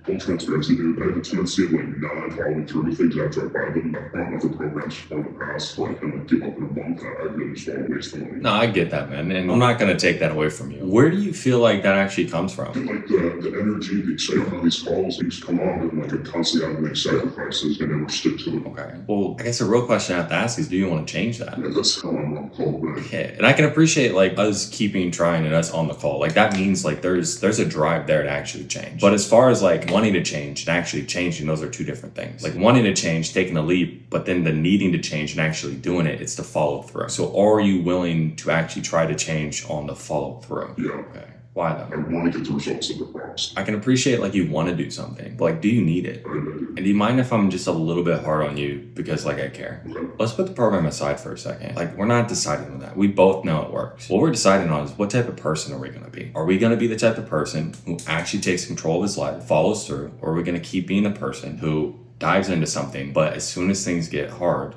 Full transparency, dude, I have a tendency of like not following through with things after I buy them. I've bought other programs from the past, so I can like give up in a month. I really just want to waste the money. No, I get that, man, and I'm not going to take that away from you. Where do you feel like that actually comes from? Like the energy, the excitement on these calls, things come on and like I'm constantly having to make sacrifices and never stick to them. Okay. Well, I guess the real question I have to ask is, do you want to change that? Yeah, that's how I'm on call, man. Yeah, and I can appreciate like us keeping trying and us on the call. Like that means like there's a drive there to actually change. But as far as like wanting to change and actually changing, those are two different things. Like wanting to change, taking a leap, but then the needing to change and actually doing it, it's the follow through. So are you willing to actually try to change on the follow through? Yeah. Okay. Why though? I want to get the results of the promise. I can appreciate like you want to do something, but like, do you need it? And do you mind if I'm just a little bit hard on you because like I care? Okay. Let's put the program aside for a second. Like we're not deciding on that. We both know it works. What we're deciding on is what type of person are we going to be? Are we going to be the type of person who actually takes control of his life, follows through, or are we going to keep being a person who dives into something, but as soon as things get hard,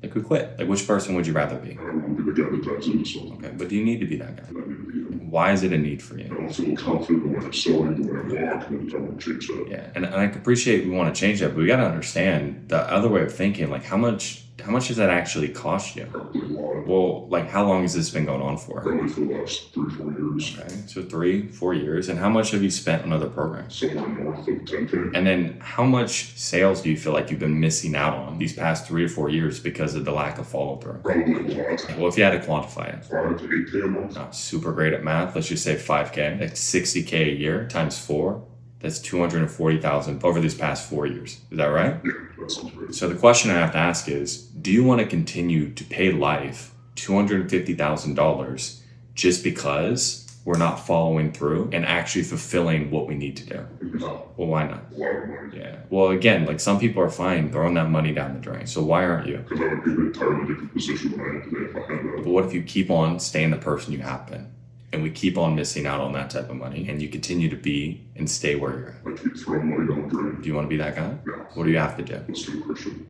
like we quit? Like which person would you rather be? I want to be the guy that dives into something. Okay, but do you need to be that guy? I need to be him. Why is it a need for you? I don't feel confident in what I'm selling, the way I walk, and I want to change that. Yeah, and I can appreciate we want to change that, but we got to understand the other way of thinking. Like how much does that actually cost you? Probably a lot. Well, like how long has this been going on for? Probably for the last 3-4 years. Okay, so 3-4 years. And how much have you spent on other programs? Somewhere north of 10K. And then how much sales do you feel like you've been missing out on these past 3 or 4 years because of the lack of follow through? Probably a lot. Well, if you had to quantify it, 5 to 8K a month. not super great at math, let's just say 5K. That's 60K a year times 4. That's 240,000 over these past 4 years. Is that right? Yeah, that sounds great. So the question I have to ask is, do you want to continue to pay life $250,000 just because we're not following through and actually fulfilling what we need to do? No, Well, why not? a lot of money. Yeah. Well, again, like some people are fine throwing that money down the drain. So why aren't you? Because I would be in an entirely different position than I am today if I had that. But what if you keep on staying the person you have been? And we keep on missing out on that type of money and you continue to be and stay where you're at. I keep throwing money down the drain. Do you want to be that guy? Yeah. What do you have to do? Let's do it, Christian.